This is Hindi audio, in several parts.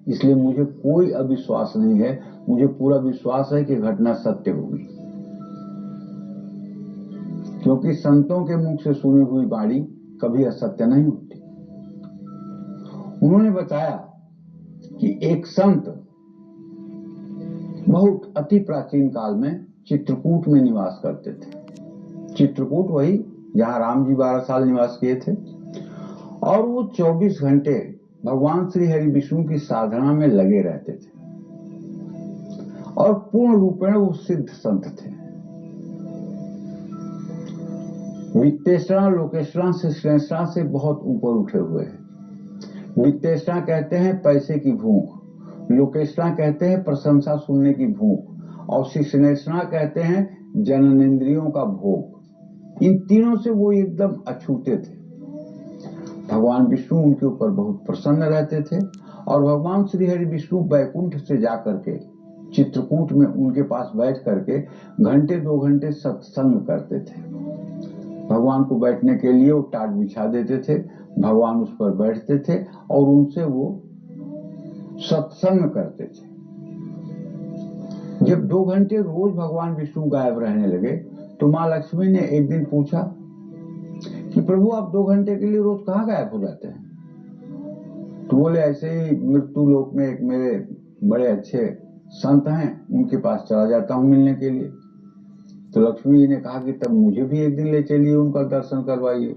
इसलिए मुझे कोई अविश्वास नहीं है, मुझे पूरा विश्वास है कि घटना सत्य होगी, क्योंकि संतों के मुख से सुनी हुई वाणी कभी असत्य नहीं होती। उन्होंने बताया कि एक संत बहुत अति प्राचीन काल में चित्रकूट में निवास करते थे। चित्रकूट वही जहां राम जी 12 साल निवास किए थे, और वो 24 घंटे भगवान श्री हरि विष्णु की साधना में लगे रहते थे, और पूर्ण रूपेण वो सिद्ध संत थे। वित्तेषणा लोकेषणा से श्रेष्ठा से बहुत ऊपर उठे हुए हैं। वित्तेषणा कहते हैं पैसे की भूख, लोकेषणा कहते हैं प्रशंसा सुनने की भूख, और शिष्णेषणा कहते हैं जननेन्द्रियों का भोग। इन तीनों से वो एकदम अछूते थे। भगवान विष्णु उनके ऊपर बहुत प्रसन्न रहते थे, और भगवान श्री हरि विष्णु बैकुंठ से जाकर के चित्रकूट में उनके पास बैठ करके घंटे 2 घंटे सत्संग करते थे। भगवान को बैठने के लिए वो टाट बिछा देते थे, भगवान उस पर बैठते थे और उनसे वो सत्संग करते थे। जब 2 घंटे रोज भगवान विष्णु गायब रहने लगे तो माँ लक्ष्मी ने एक दिन पूछा कि प्रभु आप 2 घंटे के लिए रोज कहाँ गायब हो जाते हैं? तो बोले ऐसे ही मृत्यु लोक में एक मेरे बड़े अच्छे संत हैं, उनके पास चला जाता हूँ मिलने के लिए। तो लक्ष्मी जी ने कहा कि तब मुझे भी एक दिन ले चलिए, उनका दर्शन करवाइए।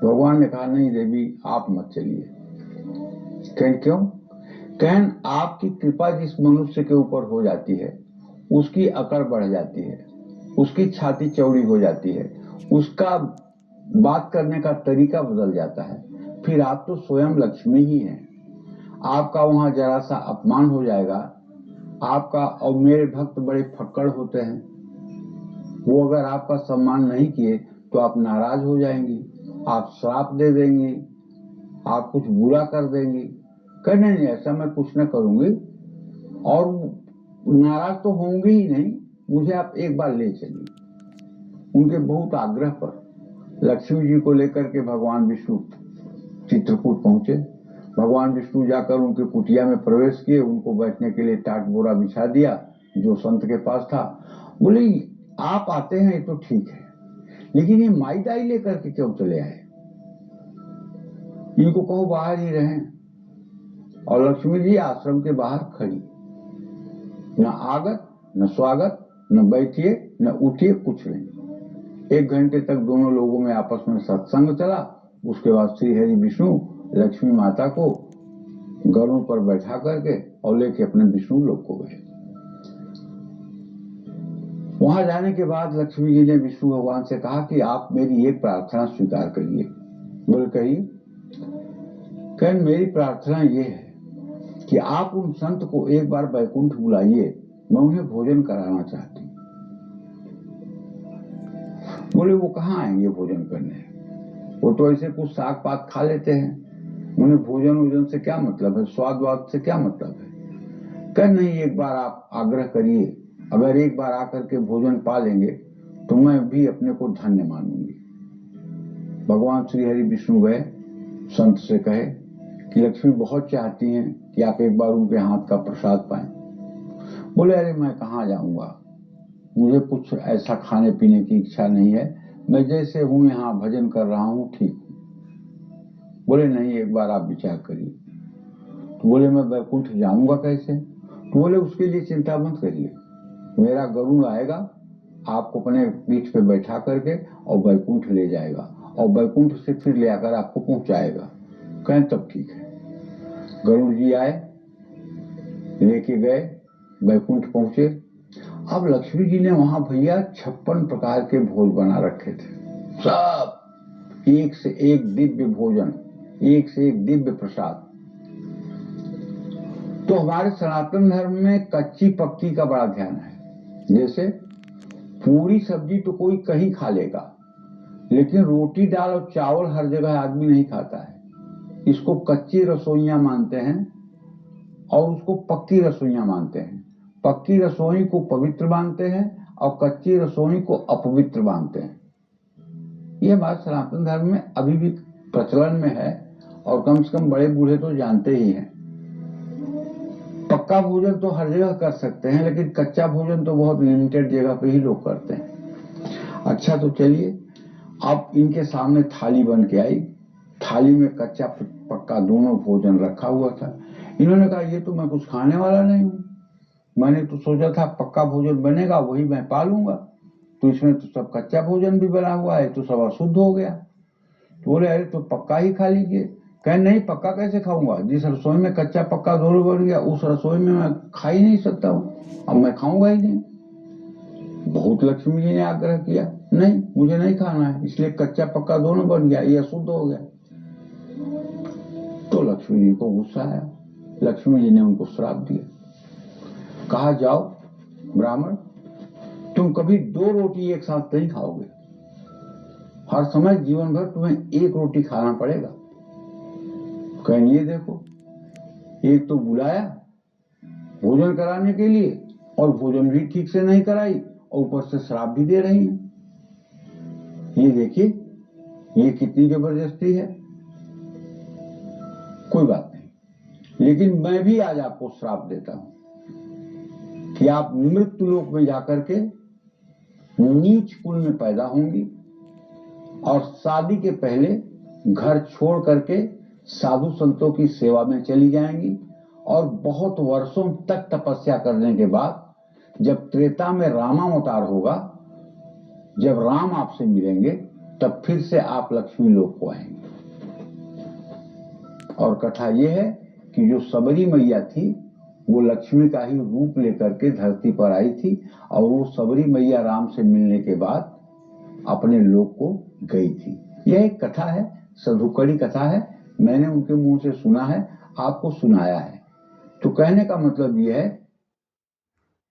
भगवान ने कहा नहीं देवी आप मत चलिए। कहें क्यों? कहें आपकी कृपा जिस मनुष्य के ऊपर हो जाती है उसकी अकड़ बढ़ जाती है, उसकी छाती चौड़ी हो जाती है, उसका बात करने का तरीका बदल जाता है। फिर आप तो स्वयं लक्ष्मी ही हैं, आपका वहां जरा सा अपमान हो जाएगा आपका। और मेरे भक्त बड़े फक्कड़ होते हैं, वो अगर आपका सम्मान नहीं किए तो आप नाराज हो जाएंगी, आप श्राप दे देंगी, आप कुछ बुरा कर देंगी। कहने नहीं ऐसा मैं कुछ न करूंगी, और नाराज तो होंगे ही नहीं, मुझे आप एक बार ले चलिए। उनके बहुत आग्रह पर लक्ष्मी जी को लेकर के भगवान विष्णु चित्रकूट पहुंचे। भगवान विष्णु जाकर उनके कुटिया में प्रवेश किए, उनको बैठने के लिए टाट बोरा बिछा दिया जो संत के पास था। बोले आप आते हैं ये तो ठीक है, लेकिन ये माई दाई लेकर के क्यों चले आए? इनको कहो बाहर ही रहें। और लक्ष्मी जी आश्रम के बाहर खड़ी, न आगत न स्वागत, न बैठिए न उठिए, कुछ नहीं। 1 घंटे तक दोनों लोगों में आपस में सत्संग चला। उसके बाद श्री हरि विष्णु लक्ष्मी माता को गरुड़ पर बैठा करके और लेके अपने विष्णु लोक को गए। वहां जाने के बाद लक्ष्मी जी ने विष्णु भगवान से कहा कि आप मेरी एक प्रार्थना स्वीकार करिए। बोले कहिए। कहें मेरी प्रार्थना ये है कि आप उन संत को एक बार बैकुंठ बुलाइए, मैं उन्हें भोजन कराना चाहती हूँ। बोले वो कहाँ आएंगे भोजन करने, वो तो ऐसे कुछ साग पात खा लेते हैं, उन्हें भोजन वोजन से क्या मतलब है, स्वाद वाद से क्या मतलब है। कह नहीं एक बार आप आग्रह करिए, अगर एक बार आकर के भोजन पा लेंगे तो मैं भी अपने को धन्य मानूंगी। भगवान श्री हरि विष्णु गए, संत से कहे कि लक्ष्मी बहुत चाहती हैं कि आप एक बार उनके हाथ का प्रसाद पाएं। बोले अरे मैं कहाँ जाऊंगा, मुझे कुछ ऐसा खाने पीने की इच्छा नहीं है, मैं जैसे हूं यहाँ भजन कर रहा हूँ ठीक हूँ। बोले नहीं एक बार आप विचार करिए। तो बोले मैं बैकुंठ जाऊंगा कैसे? तो बोले उसके लिए चिंता मत करिए, मेरा गरुड़ आएगा आपको अपने पीठ पे बैठा करके और बैकुंठ ले जाएगा, और बैकुंठ से फिर ले आकर आपको पहुंचाएगा। कहें तब ठीक है। गरुड़ जी आए, लेके गए, बैकुंठ पहुंचे। अब लक्ष्मी जी ने वहां भैया 56 प्रकार के भोज बना रखे थे, सब एक से एक दिव्य भोजन, एक से एक दिव्य प्रसाद। तो हमारे सनातन धर्म में कच्ची पक्की का बड़ा ध्यान है। जैसे पूरी सब्जी तो कोई कहीं खा लेगा, लेकिन रोटी दाल और चावल हर जगह आदमी नहीं खाता है। इसको कच्ची रसोइयां मानते हैं और उसको पक्की रसोइयां मानते हैं। पक्की रसोई को पवित्र मानते हैं और कच्ची रसोई को अपवित्र मानते हैं। ये हमारे सनातन धर्म में अभी भी प्रचलन में है, और कम से कम बड़े बूढ़े तो जानते ही हैं। पक्का भोजन तो हर जगह कर सकते हैं, लेकिन कच्चा भोजन तो बहुत लिमिटेड जगह पे ही लोग करते हैं। अच्छा तो चलिए, अब इनके सामने थाली बन के आई, थाली में कच्चा पक्का दोनों भोजन रखा हुआ था। इन्होंने कहा ये तो मैं कुछ खाने वाला नहीं हूं, मैंने तो सोचा था पक्का भोजन बनेगा वही मैं पालूंगा, तो इसमें तो सब कच्चा भोजन भी बना हुआ है, तो सब अशुद्ध हो गया। तो बोले अरे तो पक्का ही खा लीजिए। कहे नहीं, पक्का कैसे खाऊंगा, जिस रसोई में कच्चा पक्का दोनों बन गया उस रसोई में मैं खा ही नहीं सकता हूं, अब मैं खाऊंगा ही नहीं। बहुत लक्ष्मी जी ने आग्रह किया, नहीं मुझे नहीं खाना है, इसलिए कच्चा पक्का दोनों बन गया, ये अशुद्ध हो गया। तो लक्ष्मी जी को गुस्सा आया, लक्ष्मी जी ने उनको श्राप दिया, कहा जाओ ब्राह्मण, तुम कभी 2 रोटी एक साथ नहीं खाओगे, हर समय जीवन भर तुम्हें 1 रोटी खाना पड़ेगा। कहें ये देखो, एक तो बुलाया भोजन कराने के लिए और भोजन भी ठीक से नहीं कराई और ऊपर से श्राप भी दे रही है, ये देखिए ये कितनी जबरदस्ती है। कोई बात नहीं, लेकिन मैं भी आज आपको श्राप देता हूं कि आप मृत्यु लोक में जाकर के नीच कुल में पैदा होंगी और शादी के पहले घर छोड़ करके साधु संतों की सेवा में चली जाएंगी और बहुत वर्षों तक तपस्या करने के बाद जब त्रेता में रामावतार होगा, जब राम आपसे मिलेंगे, तब फिर से आप लक्ष्मी लोक को आएंगे। और कथा यह है कि जो सबरी मैया थी वो लक्ष्मी का ही रूप लेकर के धरती पर आई थी और वो सबरी मैया राम से मिलने के बाद अपने लोक को गई थी। यह एक कथा है, सधुकड़ी कथा है, मैंने उनके मुंह से सुना है, आपको सुनाया है। तो कहने का मतलब यह है